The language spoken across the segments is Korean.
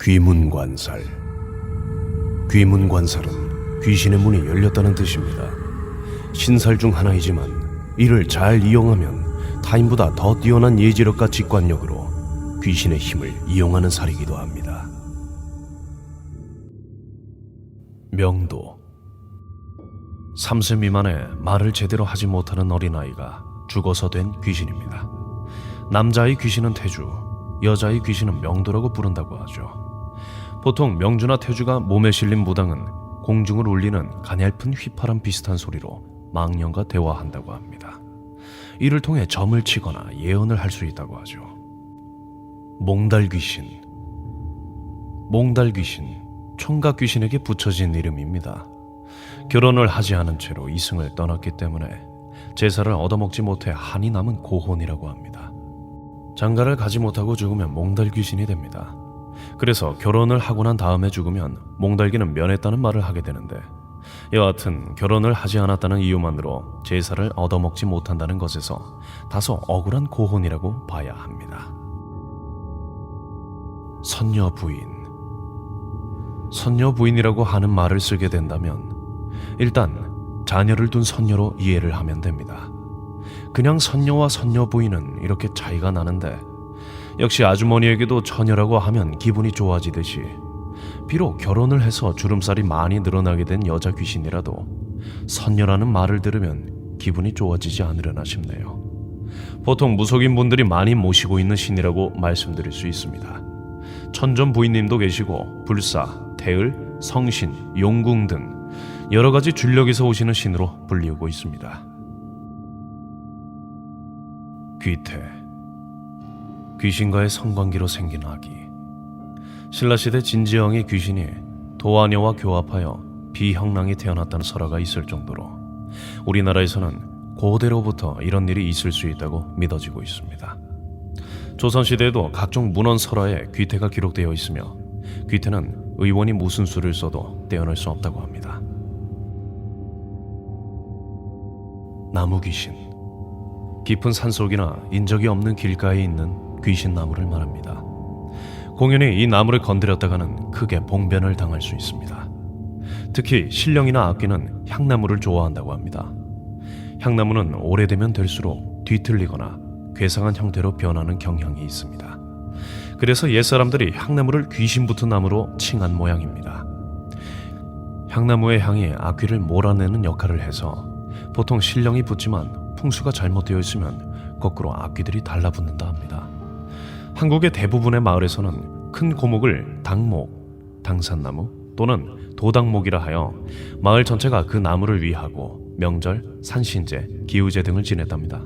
귀문관살. 귀문관살은 귀신의 문이 열렸다는 뜻입니다. 신살 중 하나이지만 이를 잘 이용하면 타인보다 더 뛰어난 예지력과 직관력으로 귀신의 힘을 이용하는 살이기도 합니다. 명도. 3세 미만의 말을 제대로 하지 못하는 어린아이가 죽어서 된 귀신입니다. 남자의 귀신은 태주, 여자의 귀신은 명도라고 부른다고 하죠. 보통 명주나 태주가 몸에 실린 무당은 공중을 울리는 가냘픈 휘파람 비슷한 소리로 망령과 대화한다고 합니다. 이를 통해 점을 치거나 예언을 할 수 있다고 하죠. 몽달귀신. 몽달귀신, 총각귀신에게 붙여진 이름입니다. 결혼을 하지 않은 채로 이승을 떠났기 때문에 제사를 얻어먹지 못해 한이 남은 고혼이라고 합니다. 장가를 가지 못하고 죽으면 몽달귀신이 됩니다. 그래서 결혼을 하고 난 다음에 죽으면 몽달귀는 면했다는 말을 하게 되는데, 여하튼 결혼을 하지 않았다는 이유만으로 제사를 얻어먹지 못한다는 것에서 다소 억울한 고혼이라고 봐야 합니다. 선녀부인. 선녀부인이라고 하는 말을 쓰게 된다면 일단 자녀를 둔 선녀로 이해를 하면 됩니다. 그냥 선녀와 선녀부인은 이렇게 차이가 나는데, 역시 아주머니에게도 처녀라고 하면 기분이 좋아지듯이 비록 결혼을 해서 주름살이 많이 늘어나게 된 여자 귀신이라도 선녀라는 말을 들으면 기분이 좋아지지 않으려나 싶네요. 보통 무속인 분들이 많이 모시고 있는 신이라고 말씀드릴 수 있습니다. 천전 부인님도 계시고 불사, 태을, 성신, 용궁 등 여러 가지 줄력에서 오시는 신으로 불리우고 있습니다. 귀태. 귀신과의 성관계로 생긴 아기. 신라시대 진지영의 귀신이 도화녀와 교합하여 비형랑이 태어났다는 설화가 있을 정도로 우리나라에서는 고대로부터 이런 일이 있을 수 있다고 믿어지고 있습니다. 조선시대에도 각종 문헌 설화에 귀태가 기록되어 있으며 귀태는 의원이 무슨 수를 써도 떼어낼 수 없다고 합니다. 나무귀신. 깊은 산속이나 인적이 없는 길가에 있는 귀신 나무를 말합니다. 공연히 이 나무를 건드렸다가는 크게 봉변을 당할 수 있습니다. 특히 신령이나 악귀는 향나무를 좋아한다고 합니다. 향나무는 오래되면 될수록 뒤틀리거나 괴상한 형태로 변하는 경향이 있습니다. 그래서 옛사람들이 향나무를 귀신 붙은 나무로 칭한 모양입니다. 향나무의 향이 악귀를 몰아내는 역할을 해서 보통 신령이 붙지만 풍수가 잘못되어 있으면 거꾸로 악귀들이 달라붙는다 합니다. 한국의 대부분의 마을에서는 큰 고목을 당목, 당산나무 또는 도당목이라 하여 마을 전체가 그 나무를 위하고 명절, 산신제, 기우제 등을 지냈답니다.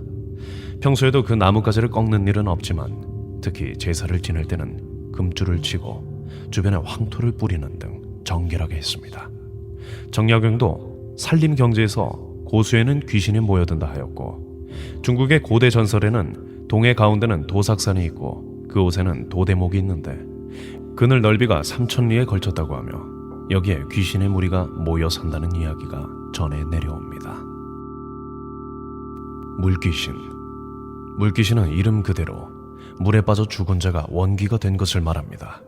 평소에도 그 나뭇가지를 꺾는 일은 없지만 특히 제사를 지낼 때는 금줄을 치고 주변에 황토를 뿌리는 등 정결하게 했습니다. 정약용도 산림 경제에서 고수에는 귀신이 모여든다 하였고, 중국의 고대 전설에는 동해 가운데는 도삭산이 있고 그 옷에는 도대목이 있는데 그늘 넓이가 3,000리에 걸쳤다고 하며 여기에 귀신의 무리가 모여 산다는 이야기가 전해 내려옵니다. 물귀신. 물귀신은 이름 그대로 물에 빠져 죽은 자가 원귀가 된 것을 말합니다.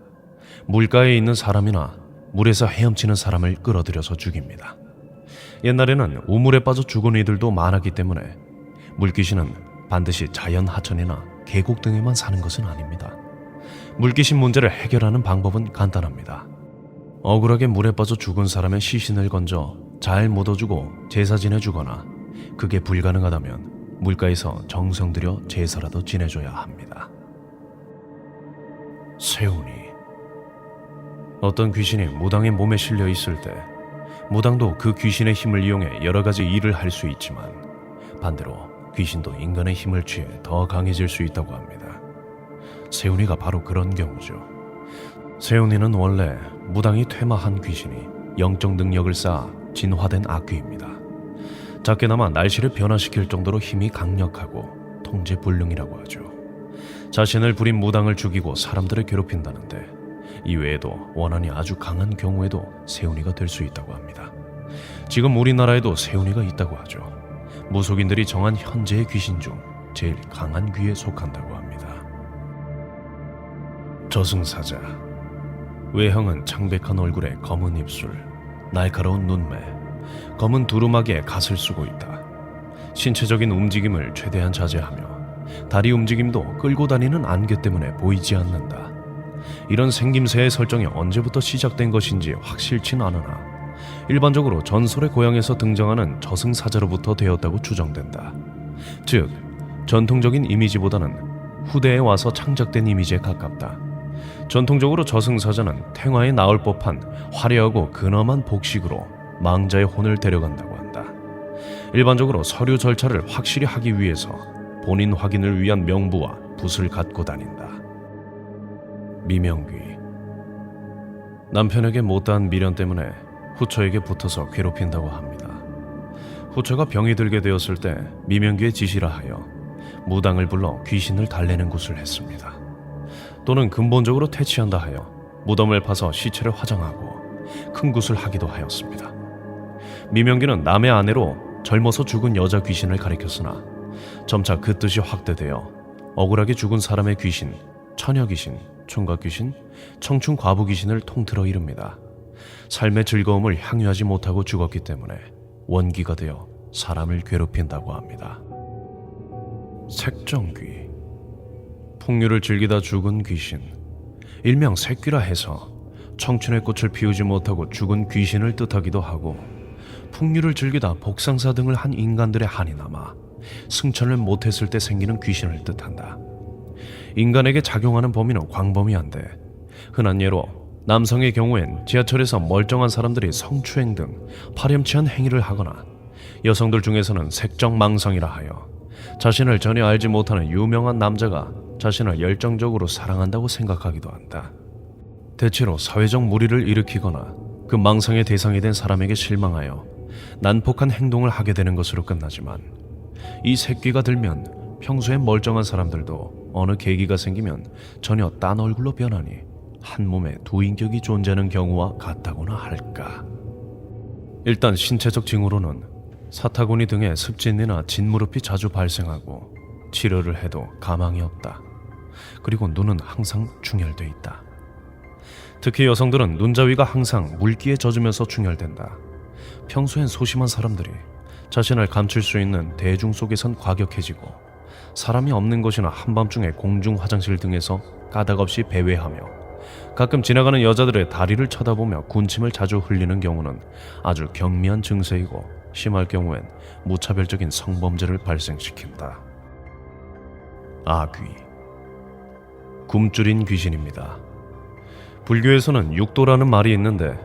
물가에 있는 사람이나 물에서 헤엄치는 사람을 끌어들여서 죽입니다. 옛날에는 우물에 빠져 죽은 이들도 많았기 때문에 물귀신은 반드시 자연 하천이나 계곡 등에만 사는 것은 아닙니다. 물귀신 문제를 해결하는 방법은 간단합니다. 억울하게 물에 빠져 죽은 사람의 시신을 건져 잘 묻어주고 제사 지내주거나, 그게 불가능하다면 물가에서 정성 들여 제사라도 지내줘야 합니다. 세운이. 어떤 귀신이 무당의 몸에 실려 있을 때 무당도 그 귀신의 힘을 이용해 여러 가지 일을 할 수 있지만 반대로 귀신도 인간의 힘을 취해 더 강해질 수 있다고 합니다. 세운이가 바로 그런 경우죠. 세운이는 원래 무당이 퇴마한 귀신이 영적 능력을 쌓아 진화된 악귀입니다. 작게나마 날씨를 변화시킬 정도로 힘이 강력하고 통제불능이라고 하죠. 자신을 부린 무당을 죽이고 사람들을 괴롭힌다는데, 이외에도 원한이 아주 강한 경우에도 세운이가 될 수 있다고 합니다. 지금 우리나라에도 세운이가 있다고 하죠. 무속인들이 정한 현재의 귀신 중 제일 강한 귀에 속한다고 합니다. 저승사자. 외형은 창백한 얼굴에 검은 입술, 날카로운 눈매, 검은 두루마기에 갓을 쓰고 있다. 신체적인 움직임을 최대한 자제하며 다리 움직임도 끌고 다니는 안개 때문에 보이지 않는다. 이런 생김새의 설정이 언제부터 시작된 것인지 확실치 않으나 일반적으로 전설의 고향에서 등장하는 저승사자로부터 되었다고 추정된다. 즉, 전통적인 이미지보다는 후대에 와서 창작된 이미지에 가깝다. 전통적으로 저승사자는 탱화에 나올 법한 화려하고 근엄한 복식으로 망자의 혼을 데려간다고 한다. 일반적으로 서류 절차를 확실히 하기 위해서 본인 확인을 위한 명부와 붓을 갖고 다닌다. 미명귀. 남편에게 못다한 미련 때문에 후처에게 붙어서 괴롭힌다고 합니다. 후처가 병이 들게 되었을 때 미명귀의 지시라 하여 무당을 불러 귀신을 달래는 굿을 했습니다. 또는 근본적으로 퇴치한다 하여 무덤을 파서 시체를 화장하고 큰 굿을 하기도 하였습니다. 미명귀는 남의 아내로 젊어서 죽은 여자 귀신을 가리켰으나 점차 그 뜻이 확대되어 억울하게 죽은 사람의 귀신, 처녀 귀신, 총각 귀신, 청춘 과부 귀신을 통틀어 이릅니다. 삶의 즐거움을 향유하지 못하고 죽었기 때문에 원귀가 되어 사람을 괴롭힌다고 합니다. 색정귀. 풍류를 즐기다 죽은 귀신, 일명 색귀라 해서 청춘의 꽃을 피우지 못하고 죽은 귀신을 뜻하기도 하고, 풍류를 즐기다 복상사 등을 한 인간들의 한이 남아 승천을 못했을 때 생기는 귀신을 뜻한다. 인간에게 작용하는 범위는 광범위한데, 흔한 예로 남성의 경우엔 지하철에서 멀쩡한 사람들이 성추행 등 파렴치한 행위를 하거나, 여성들 중에서는 색정망성이라 하여 자신을 전혀 알지 못하는 유명한 남자가 자신을 열정적으로 사랑한다고 생각하기도 한다. 대체로 사회적 무리를 일으키거나 그 망상의 대상이 된 사람에게 실망하여 난폭한 행동을 하게 되는 것으로 끝나지만, 이 색귀가 들면 평소엔 멀쩡한 사람들도 어느 계기가 생기면 전혀 딴 얼굴로 변하니 한 몸에 두 인격이 존재하는 경우와 같다고나 할까. 일단 신체적 징후로는 사타구니 등의 습진이나 진무릎이 자주 발생하고 치료를 해도 가망이 없다. 그리고 눈은 항상 충혈돼 있다. 특히 여성들은 눈자위가 항상 물기에 젖으면서 충혈된다. 평소엔 소심한 사람들이 자신을 감출 수 있는 대중 속에선 과격해지고, 사람이 없는 곳이나 한밤중에 공중 화장실 등에서 까닭없이 배회하며 가끔 지나가는 여자들의 다리를 쳐다보며 군침을 자주 흘리는 경우는 아주 경미한 증세이고, 심할 경우엔 무차별적인 성범죄를 발생시킨다. 아귀. 굶주린 귀신입니다. 불교에서는 육도라는 말이 있는데,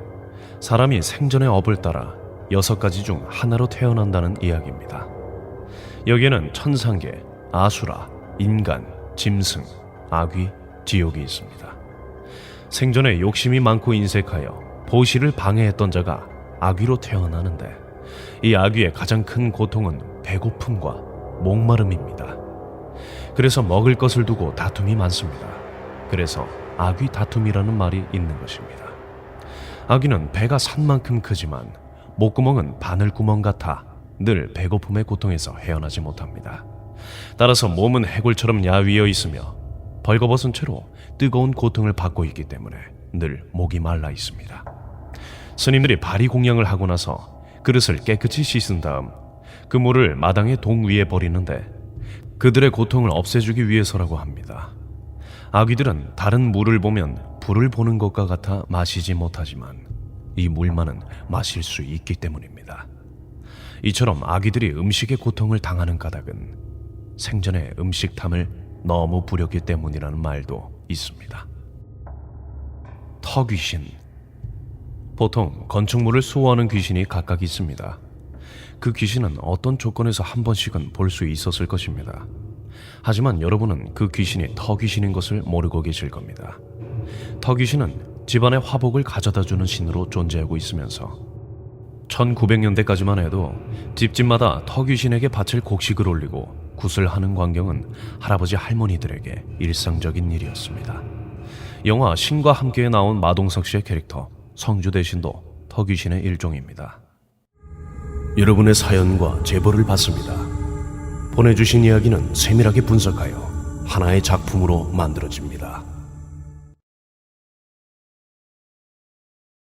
사람이 생전의 업을 따라 6가지 중 하나로 태어난다는 이야기입니다. 여기에는 천상계, 아수라, 인간, 짐승, 아귀, 지옥이 있습니다. 생전에 욕심이 많고 인색하여 보시를 방해했던 자가 아귀로 태어나는데, 이 아귀의 가장 큰 고통은 배고픔과 목마름입니다. 그래서 먹을 것을 두고 다툼이 많습니다. 그래서 아귀 다툼이라는 말이 있는 것입니다. 아귀는 배가 산만큼 크지만 목구멍은 바늘구멍 같아 늘 배고픔의 고통에서 헤어나지 못합니다. 따라서 몸은 해골처럼 야위어 있으며 벌거벗은 채로 뜨거운 고통을 받고 있기 때문에 늘 목이 말라 있습니다. 스님들이 발이 공양을 하고 나서 그릇을 깨끗이 씻은 다음 그 물을 마당의 동 위에 버리는데, 그들의 고통을 없애주기 위해서라고 합니다. 아귀들은 다른 물을 보면 불을 보는 것과 같아 마시지 못하지만 이 물만은 마실 수 있기 때문입니다. 이처럼 아귀들이 음식의 고통을 당하는 까닭은 생전에 음식탐을 너무 부렸기 때문이라는 말도 있습니다. 터귀신. 보통 건축물을 수호하는 귀신이 각각 있습니다. 그 귀신은 어떤 조건에서 한 번씩은 볼 수 있었을 것입니다. 하지만 여러분은 그 귀신이 터귀신인 것을 모르고 계실 겁니다. 터귀신은 집안의 화복을 가져다주는 신으로 존재하고 있으면서 1900년대까지만 해도 집집마다 터귀신에게 바칠 곡식을 올리고 굿을 하는 광경은 할아버지 할머니들에게 일상적인 일이었습니다. 영화 신과 함께에 나온 마동석 씨의 캐릭터 성주 대신도 터귀신의 일종입니다. 여러분의 사연과 제보를 받습니다. 보내주신 이야기는 세밀하게 분석하여 하나의 작품으로 만들어집니다.